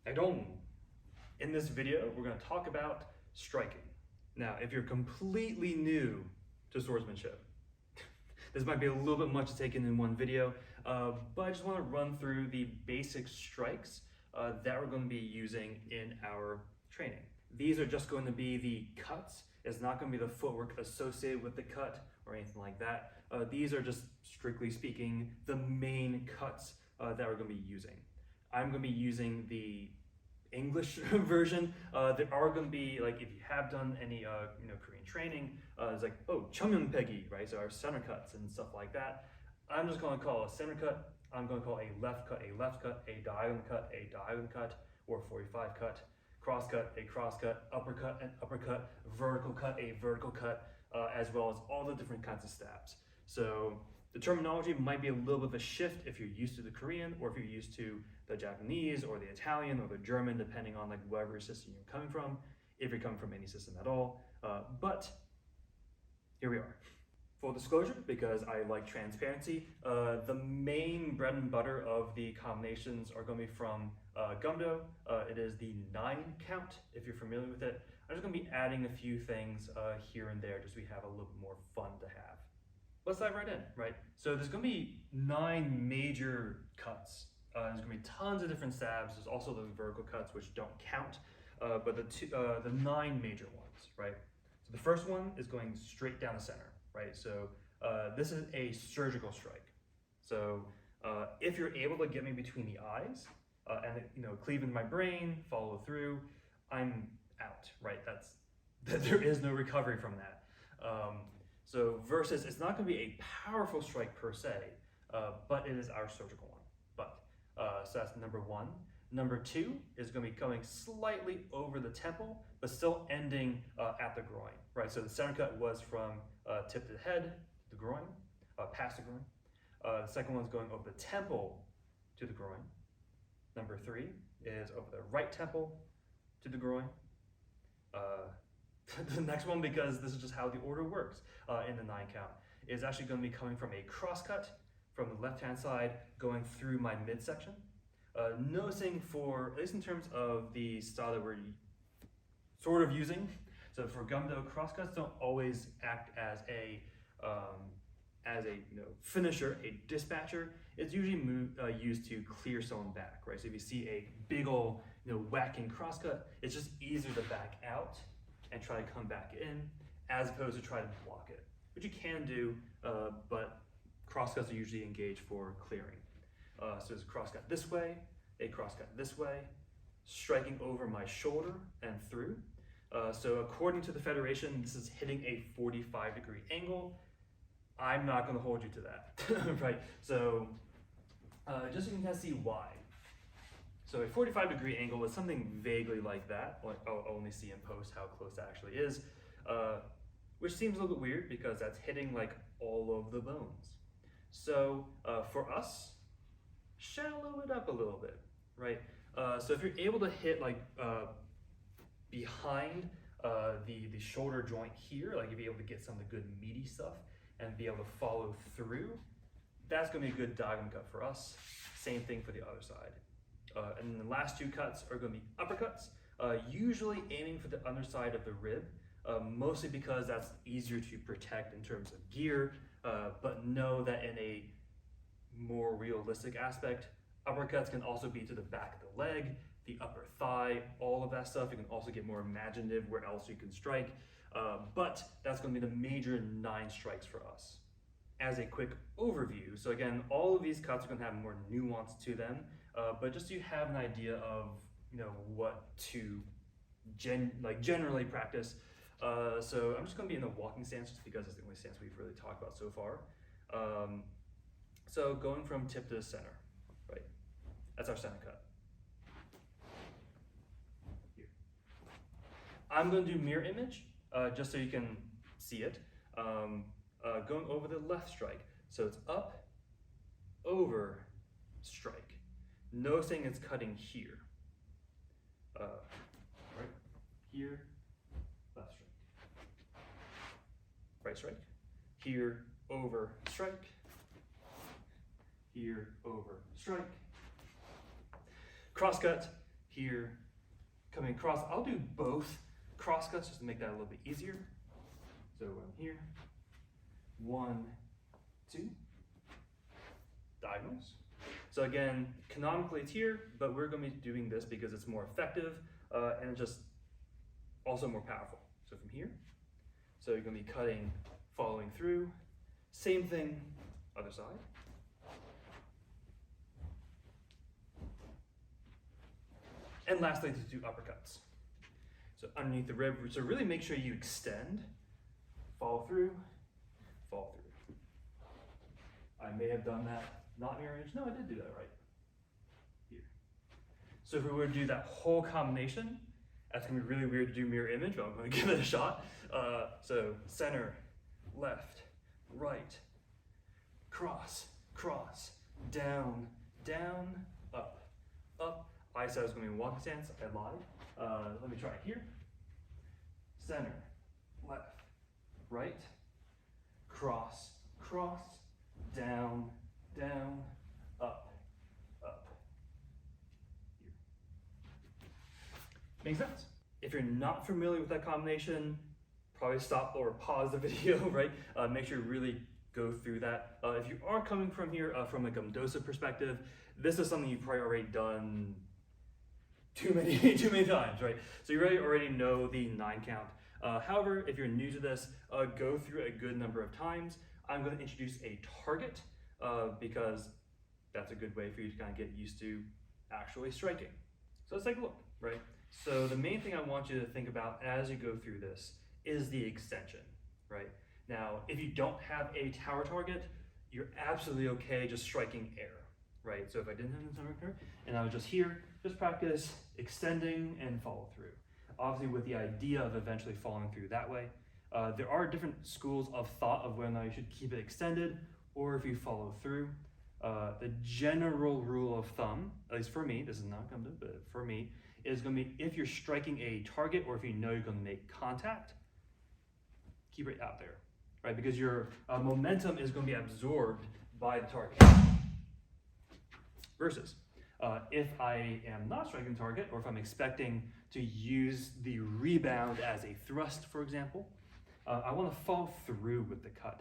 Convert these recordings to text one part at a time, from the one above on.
Haidong. In this video, we're going to talk about striking. Now, if you're completely new to swordsmanship, this might be a little bit much to take in one video, but I just want to run through the basic strikes that we're going to be using in our training. These are just going to be the cuts. It's not going to be the footwork associated with the cut or anything like that. These are just, strictly speaking, the main cuts that we're going to be using. I'm going to be using the English version. There are going to be, like, if you have done any Korean training, it's like, oh, cheonmyeonpegi, right? So our center cuts and stuff like that. I'm just going to call a center cut. I'm going to call a left cut, a diagonal cut, or 45 cut, cross cut, a cross cut, uppercut, an uppercut, vertical cut, a vertical cut, as well as all the different kinds of stabs. So the terminology might be a little bit of a shift if you're used to the Korean, or if you're used to the Japanese or the Italian or the German, depending on like whatever system you're coming from, if you're coming from any system at all. But here we are. Full disclosure, because I like transparency, the main bread and butter of the combinations are going to be from Gumdo. It is the 9 count, if you're familiar with it. I'm just going to be adding a few things here and there just so we have a little bit more fun to have. Let's dive right in, right? So there's going to be 9 major cuts. There's going to be tons of different stabs. There's also the vertical cuts, which don't count, but the 9 major ones, right? So the first one is going straight down the center, right? So this is a surgical strike. So if you're able to get me between the eyes and cleave into my brain, follow through, I'm out, right? There is no recovery from that. So versus, it's not going to be a powerful strike per se, but it is our surgical one. So that's number 1. Number 2 is going to be coming slightly over the temple, but still ending at the groin, right? So the center cut was from tip to the head, to the groin, past the groin. The second one's going over the temple to the groin. Number 3 is over the right temple to the groin. The next one, because this is just how the order works in the 9 count, is actually going to be coming from a cross cut from the left-hand side going through my midsection. Noticing for, at least in terms of the style that we're sort of using, so for Gumdo, crosscuts don't always act as a finisher, a dispatcher. It's usually used to clear someone back, right? So if you see a big ol' whacking crosscut, it's just easier to back out and try to come back in, as opposed to try to block it, which you can do, but crosscuts are usually engaged for clearing. So there's a crosscut this way, a crosscut this way, striking over my shoulder and through. So according to the Federation, this is hitting a 45-degree angle. I'm not going to hold you to that, right? So just so you can kind of see why. So a 45-degree angle is something vaguely like that. I'll only see in post how close that actually is, which seems a little bit weird because that's hitting like all of the bones. So for us, shallow it up a little bit, right? So if you're able to hit like behind the shoulder joint here, like if you're able to get some of the good meaty stuff and be able to follow through, that's going to be a good diagonal cut for us. Same thing for the other side. And then the last 2 cuts are going to be uppercuts, usually aiming for the underside of the rib, mostly because that's easier to protect in terms of gear, but know that in a more realistic aspect, uppercuts can also be to the back of the leg, the upper thigh, all of that stuff. You can also get more imaginative where else you can strike, but that's going to be the major 9 strikes for us. As a quick overview, so again, all of these cuts are going to have more nuance to them, but just so you have an idea of what to generally practice. So I'm just going to be in the walking stance just because it's the only stance we've really talked about so far. So going from tip to the center, right? That's our center cut. Here. I'm going to do mirror image just so you can see it. Going over the left strike. So it's up, over, strike. Noticing it's cutting here. Right here, left strike. Right strike. Here, over, strike. Here, over, strike. Cross cut. here, coming across. I'll do both cross cuts just to make that a little bit easier. So I'm here, 1, 2, diagonals. So again, canonically it's here, but we're going to be doing this because it's more effective and it's just also more powerful. So from here, so you're going to be cutting, following through. Same thing, other side. And lastly, to do uppercuts. So underneath the rib, so really make sure you extend, follow through, fall through. I may have done that not mirror image. No, I did do that right. Here. So if we were to do that whole combination, that's gonna be really weird to do mirror image, but I'm gonna give it a shot. So center, left, right, cross, cross, down, down, up, up. I said I was gonna be in walking stance, I lied. Let me try it here. Center, left, right, cross, cross, down, down, up, up. Here. Make sense? If you're not familiar with that combination, probably stop or pause the video, right? Make sure you really go through that. If you are coming from here from a Gumdosa perspective, this is something you've probably already done too many times, right? So you really already know the 9 count. However, if you're new to this, go through a good number of times. I'm going to introduce a target because that's a good way for you to kind of get used to actually striking. So let's take a look, right? So the main thing I want you to think about as you go through this is the extension, right? Now, if you don't have a tower target, you're absolutely okay just striking air, right? So if I didn't have the tower target and I was just here, just practice extending and follow through. Obviously with the idea of eventually following through that way. There are different schools of thought of whether or not you should keep it extended or if you follow through. The general rule of thumb, at least for me, this is not Gumdo, but for me, is going to be if you're striking a target or if you know you're going to make contact, keep it out there, right? Because your momentum is going to be absorbed by the target. Versus, if I am not striking the target or if I'm expecting to use the rebound as a thrust, for example, I want to follow through with the cut.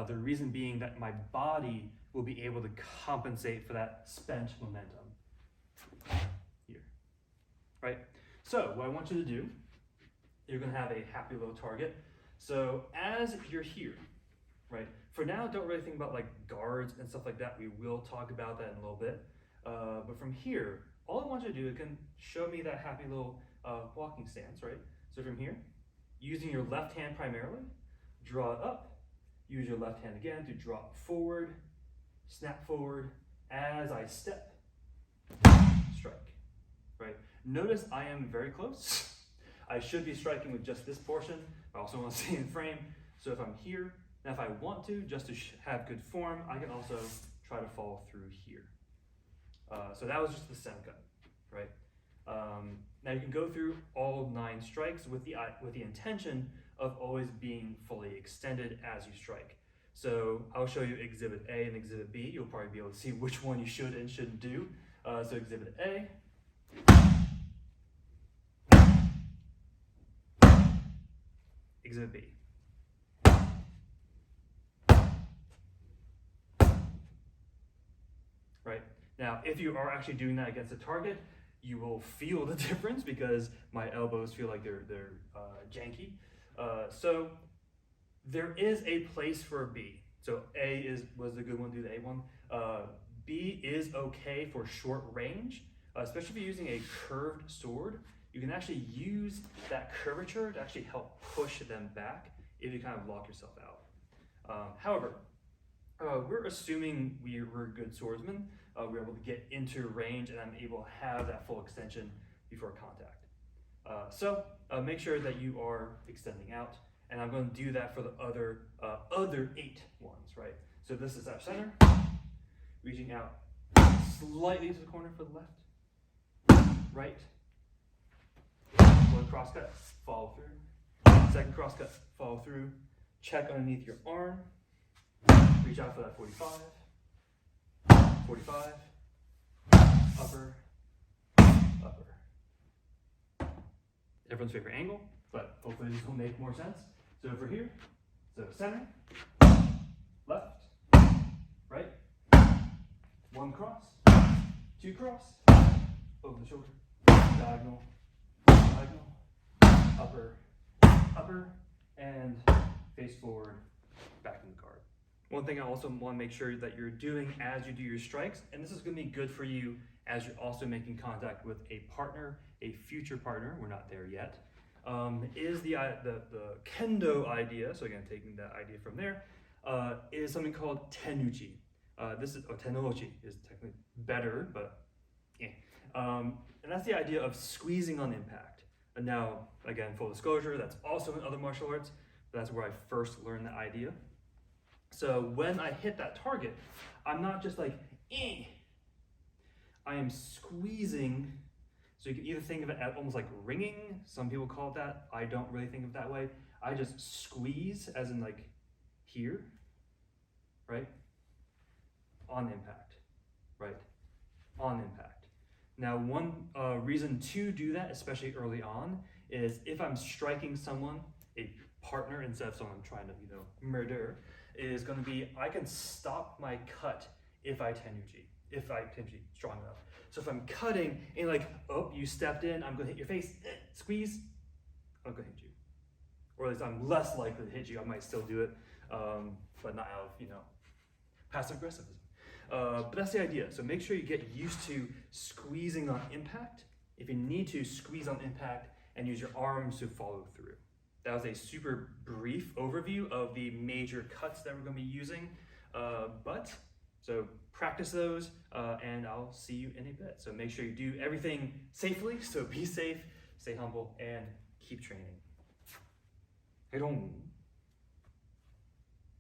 The reason being that my body will be able to compensate for that spent momentum here, right? So what I want you to do, you're going to have a happy little target. So as you're here, right? For now, don't really think about like guards and stuff like that. We will talk about that in a little bit. But from here, all I want you to do is can show me that happy little walking stance, right? So from here, using your left hand primarily, draw it up. Use your left hand again to drop forward, snap forward. As I step, strike, right? Notice I am very close. I should be striking with just this portion. I also want to stay in frame. So if I'm here, now if I want to, just to have good form, I can also try to follow through here. So that was just the center cut, right? Now you can go through all 9 strikes with the intention of always being fully extended as you strike. So I'll show you Exhibit A and Exhibit B. You'll probably be able to see which one you should and shouldn't do. So Exhibit A. Exhibit B. Right? Now, if you are actually doing that against a target, you will feel the difference because my elbows feel like they're janky. So there is a place for B. So A was a good one, do the A one. B is okay for short range, especially if you're using a curved sword. You can actually use that curvature to actually help push them back if you kind of lock yourself out. However, we're assuming we're good swordsmen. We're able to get into range and I'm able to have that full extension before contact. So make sure that you are extending out, and I'm going to do that for the other 8 ones, right? So this is our center, reaching out slightly to the corner for the left, right, one cross cut, follow through, second cross cut, follow through, check underneath your arm, reach out for that 45, 45, upper, upper. everyone's favorite angle, but hopefully this will make more sense. So over here, so center, left, right, one cross, two cross, over the shoulder, diagonal, diagonal, upper, upper, and face forward, back in the guard. One thing I also want to make sure that you're doing as you do your strikes, and this is going to be good for you as you're also making contact with a partner, a future partner, we're not there yet, is the kendo idea, so again, taking that idea from there, is something called tenuji. Tenoji is technically better, but yeah. And that's the idea of squeezing on impact. And now, again, full disclosure, that's also in other martial arts. That's where I first learned the idea. So when I hit that target, I'm not just like, eh. I am squeezing. So you can either think of it as almost like ringing. Some people call it that. I don't really think of it that way. I just squeeze as in like here, right? On impact, right? On impact. Now, one reason to do that, especially early on, is if I'm striking someone, a partner, instead of someone I'm trying to, murder, is going to be, I can stop my cut if I tenuji strong enough. So if I'm cutting and like, oh, you stepped in, I'm going to hit your face, squeeze, I'm going to hit you. Or at least I'm less likely to hit you. I might still do it, but not out of, passive aggressivism. But that's the idea. So make sure you get used to squeezing on impact. If you need to, squeeze on impact and use your arms to follow through. That was a super brief overview of the major cuts that we're going to be using. So practice those, and I'll see you in a bit. So make sure you do everything safely. So be safe, stay humble, and keep training. Haidong.